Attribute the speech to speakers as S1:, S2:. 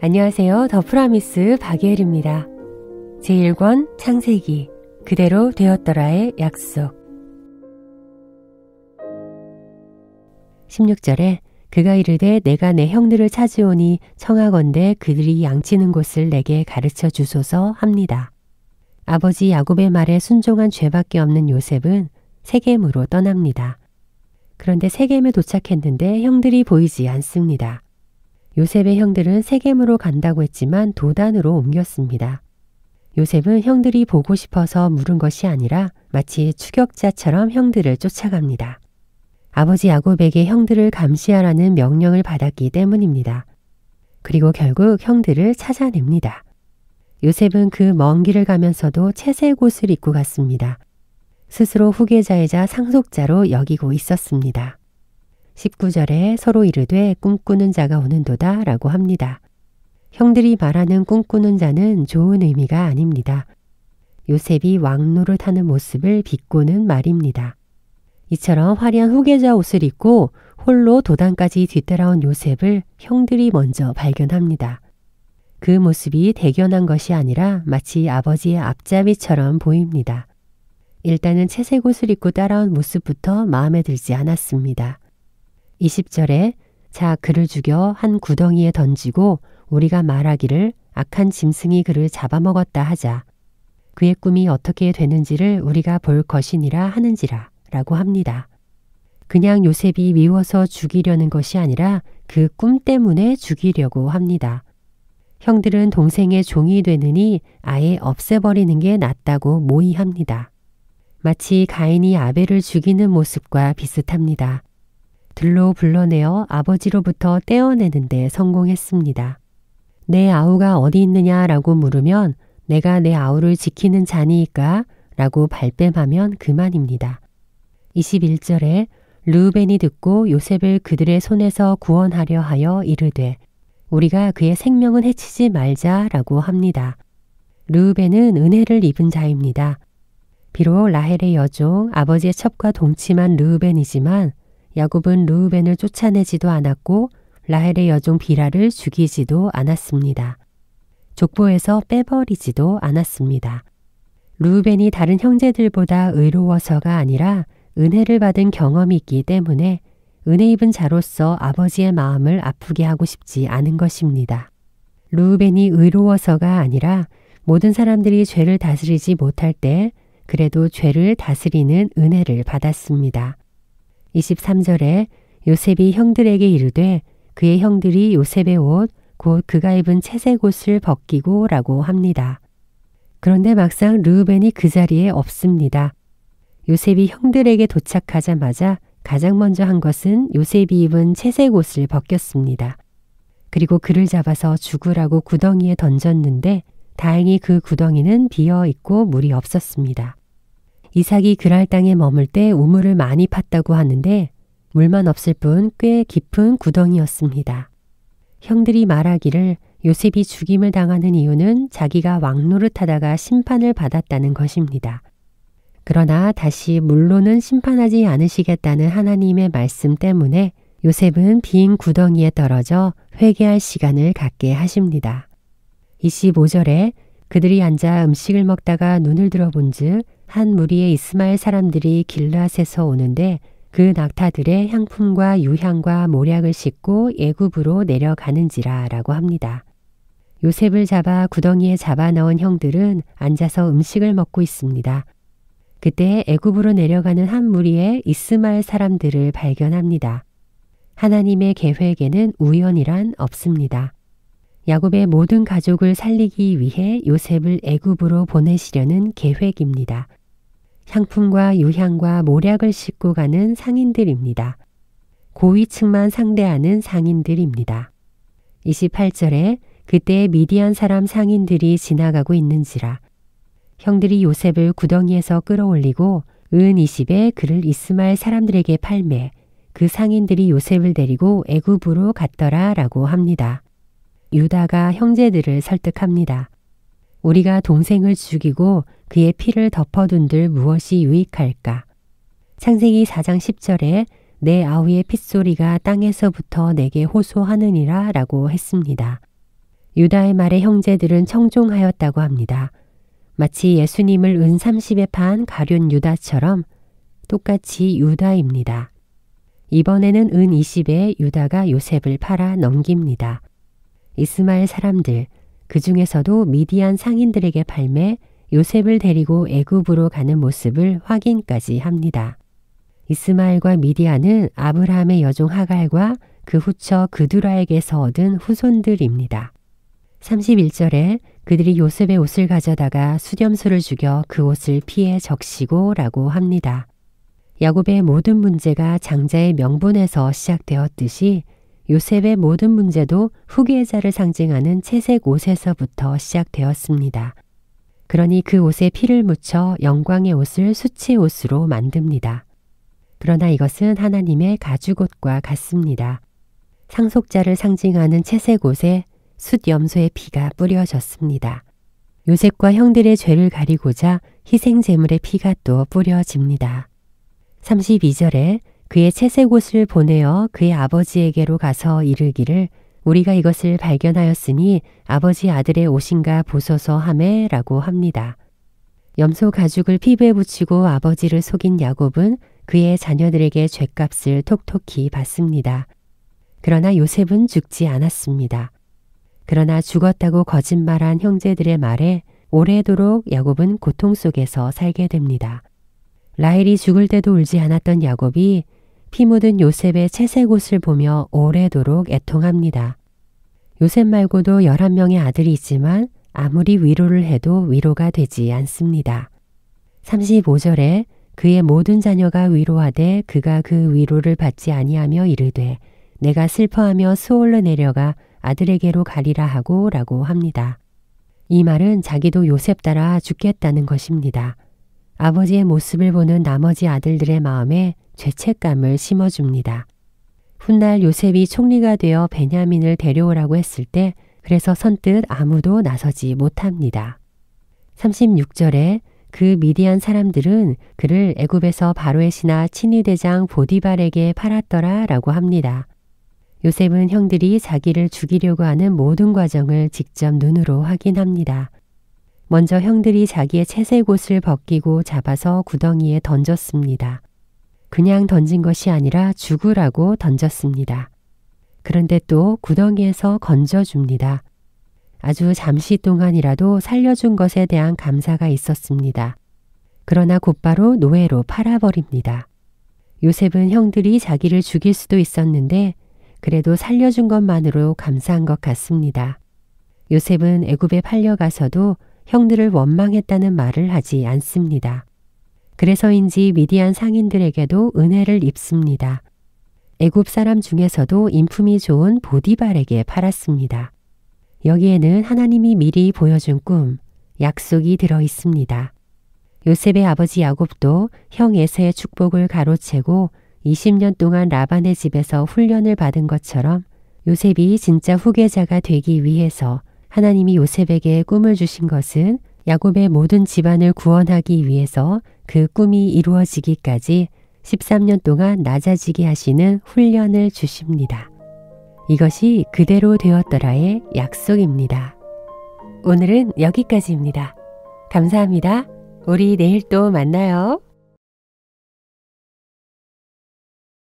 S1: 안녕하세요. 더 프라미스 박예일입니다. 제1권 창세기 그대로 되었더라의 약속 16절에 그가 이르되 내가 내 형들을 찾으오니 청하건대 그들이 양치는 곳을 내게 가르쳐 주소서 합니다. 아버지 야곱의 말에 순종한 죄밖에 없는 요셉은 세겜으로 떠납니다. 그런데 세겜에 도착했는데 형들이 보이지 않습니다. 요셉의 형들은 세겜으로 간다고 했지만 도단으로 옮겼습니다. 요셉은 형들이 보고 싶어서 물은 것이 아니라 마치 추격자처럼 형들을 쫓아갑니다. 아버지 야곱에게 형들을 감시하라는 명령을 받았기 때문입니다. 그리고 결국 형들을 찾아냅니다. 요셉은 그 먼 길을 가면서도 채색 옷을 입고 갔습니다. 스스로 후계자이자 상속자로 여기고 있었습니다. 19절에 서로 이르되 꿈꾸는 자가 오는도다 라고 합니다. 형들이 말하는 꿈꾸는 자는 좋은 의미가 아닙니다. 요셉이 왕 노릇하는 모습을 비꼬는 말입니다. 이처럼 화려한 후계자 옷을 입고 홀로 도단까지 뒤따라온 요셉을 형들이 먼저 발견합니다. 그 모습이 대견한 것이 아니라 마치 아버지의 앞잡이처럼 보입니다. 일단은 채색 옷을 입고 따라온 모습부터 마음에 들지 않았습니다. 20절에 자 그를 죽여 한 구덩이에 던지고 우리가 말하기를 악한 짐승이 그를 잡아먹었다 하자. 그의 꿈이 어떻게 되는지를 우리가 볼 것이니라 하는지라 라고 합니다. 그냥 요셉이 미워서 죽이려는 것이 아니라 그 꿈 때문에 죽이려고 합니다. 형들은 동생의 종이 되느니 아예 없애버리는 게 낫다고 모의합니다. 마치 가인이 아벨을 죽이는 모습과 비슷합니다. 들로 불러내어 아버지로부터 떼어내는 데 성공했습니다. 내 아우가 어디 있느냐라고 물으면 내가 내 아우를 지키는 자니까 라고 발뺌하면 그만입니다. 21절에 르우벤이 듣고 요셉을 그들의 손에서 구원하려 하여 이르되 우리가 그의 생명은 해치지 말자라고 합니다. 르우벤은 은혜를 입은 자입니다. 비록 라헬의 여종 아버지의 첩과 동침한 르우벤이지만 야곱은 르우벤을 쫓아내지도 않았고 라헬의 여종 비라를 죽이지도 않았습니다. 족보에서 빼버리지도 않았습니다. 르우벤이 다른 형제들보다 의로워서가 아니라 은혜를 받은 경험이 있기 때문에 은혜 입은 자로서 아버지의 마음을 아프게 하고 싶지 않은 것입니다. 르우벤이 의로워서가 아니라 모든 사람들이 죄를 다스리지 못할 때 그래도 죄를 다스리는 은혜를 받았습니다. 23절에 요셉이 형들에게 이르되 그의 형들이 요셉의 옷, 곧 그가 입은 채색 옷을 벗기고 라고 합니다. 그런데 막상 르우벤이 그 자리에 없습니다. 요셉이 형들에게 도착하자마자 가장 먼저 한 것은 요셉이 입은 채색 옷을 벗겼습니다. 그리고 그를 잡아서 죽으라고 구덩이에 던졌는데 다행히 그 구덩이는 비어 있고 물이 없었습니다. 이삭이 그랄 땅에 머물 때 우물을 많이 팠다고 하는데 물만 없을 뿐 꽤 깊은 구덩이였습니다. 형들이 말하기를 요셉이 죽임을 당하는 이유는 자기가 왕노릇하다가 심판을 받았다는 것입니다. 그러나 다시 물로는 심판하지 않으시겠다는 하나님의 말씀 때문에 요셉은 빈 구덩이에 떨어져 회개할 시간을 갖게 하십니다. 25절에 그들이 앉아 음식을 먹다가 눈을 들어본즉 한 무리의 이스마엘 사람들이 길앗에서 오는데 그 낙타들의 향품과 유향과 모략을 싣고 애굽으로 내려가는지라 라고 합니다. 요셉을 잡아 구덩이에 잡아 넣은 형들은 앉아서 음식을 먹고 있습니다. 그때 애굽으로 내려가는 한 무리의 이스마엘 사람들을 발견합니다. 하나님의 계획에는 우연이란 없습니다. 야곱의 모든 가족을 살리기 위해 요셉을 애굽으로 보내시려는 계획입니다. 향품과 유향과 모략을 싣고 가는 상인들입니다. 고위층만 상대하는 상인들입니다. 28절에 그때 미디안 사람 상인들이 지나가고 있는지라 형들이 요셉을 구덩이에서 끌어올리고 은 20에 그를 이스마엘 사람들에게 팔매 그 상인들이 요셉을 데리고 애굽으로 갔더라 라고 합니다. 유다가 형제들을 설득합니다. 우리가 동생을 죽이고 그의 피를 덮어둔들 무엇이 유익할까? 창세기 4장 10절에 내 아우의 핏소리가 땅에서부터 내게 호소하느니라 라고 했습니다. 유다의 말에 형제들은 청종하였다고 합니다. 마치 예수님을 은 30에 판 가룟 유다처럼 똑같이 유다입니다. 이번에는 은 20에 유다가 요셉을 팔아 넘깁니다. 이스마엘 사람들, 그 중에서도 미디안 상인들에게 팔매 요셉을 데리고 애굽으로 가는 모습을 확인까지 합니다. 이스마엘과 미디안은 아브라함의 여종 하갈과 그 후처 그두라에게서 얻은 후손들입니다. 31절에 그들이 요셉의 옷을 가져다가 수렴소를 죽여 그 옷을 피해 적시고 라고 합니다. 야곱의 모든 문제가 장자의 명분에서 시작되었듯이 요셉의 모든 문제도 후계자를 상징하는 채색 옷에서부터 시작되었습니다. 그러니 그 옷에 피를 묻혀 영광의 옷을 수치 옷으로 만듭니다. 그러나 이것은 하나님의 가죽옷과 같습니다. 상속자를 상징하는 채색 옷에 숫염소의 피가 뿌려졌습니다. 요셉과 형들의 죄를 가리고자 희생 제물의 피가 또 뿌려집니다. 32절에 그의 채색 옷을 보내어 그의 아버지에게로 가서 이르기를 우리가 이것을 발견하였으니 아버지 아들의 옷인가 보소서 하매 라고 합니다. 염소 가죽을 피부에 붙이고 아버지를 속인 야곱은 그의 자녀들에게 죗값을 톡톡히 받습니다. 그러나 요셉은 죽지 않았습니다. 그러나 죽었다고 거짓말한 형제들의 말에 오래도록 야곱은 고통 속에서 살게 됩니다. 라헬이 죽을 때도 울지 않았던 야곱이 피 묻은 요셉의 채색 옷을 보며 오래도록 애통합니다. 요셉 말고도 11명의 아들이 있지만 아무리 위로를 해도 위로가 되지 않습니다. 35절에 그의 모든 자녀가 위로하되 그가 그 위로를 받지 아니하며 이르되 내가 슬퍼하며 수올로 내려가 아들에게로 가리라 하고 라고 합니다. 이 말은 자기도 요셉 따라 죽겠다는 것입니다. 아버지의 모습을 보는 나머지 아들들의 마음에 죄책감을 심어줍니다. 훗날 요셉이 총리가 되어 베냐민을 데려오라고 했을 때 그래서 선뜻 아무도 나서지 못합니다. 36절에 그 미디안 사람들은 그를 애굽에서 바로의 신하 친위대장 보디발에게 팔았더라 라고 합니다. 요셉은 형들이 자기를 죽이려고 하는 모든 과정을 직접 눈으로 확인합니다. 먼저 형들이 자기의 채색 옷을 벗기고 잡아서 구덩이에 던졌습니다. 그냥 던진 것이 아니라 죽으라고 던졌습니다. 그런데 또 구덩이에서 건져줍니다. 아주 잠시 동안이라도 살려준 것에 대한 감사가 있었습니다. 그러나 곧바로 노예로 팔아버립니다. 요셉은 형들이 자기를 죽일 수도 있었는데 그래도 살려준 것만으로 감사한 것 같습니다. 요셉은 애굽에 팔려가서도 형들을 원망했다는 말을 하지 않습니다. 그래서인지 미디안 상인들에게도 은혜를 입습니다. 애굽 사람 중에서도 인품이 좋은 보디발에게 팔았습니다. 여기에는 하나님이 미리 보여준 꿈, 약속이 들어 있습니다. 요셉의 아버지 야곱도 형 에서의 축복을 가로채고 20년 동안 라반의 집에서 훈련을 받은 것처럼 요셉이 진짜 후계자가 되기 위해서 하나님이 요셉에게 꿈을 주신 것은 야곱의 모든 집안을 구원하기 위해서 그 꿈이 이루어지기까지 13년 동안 낮아지게 하시는 훈련을 주십니다. 이것이 그대로 되었더라의 약속입니다. 오늘은 여기까지입니다. 감사합니다. 우리 내일 또 만나요.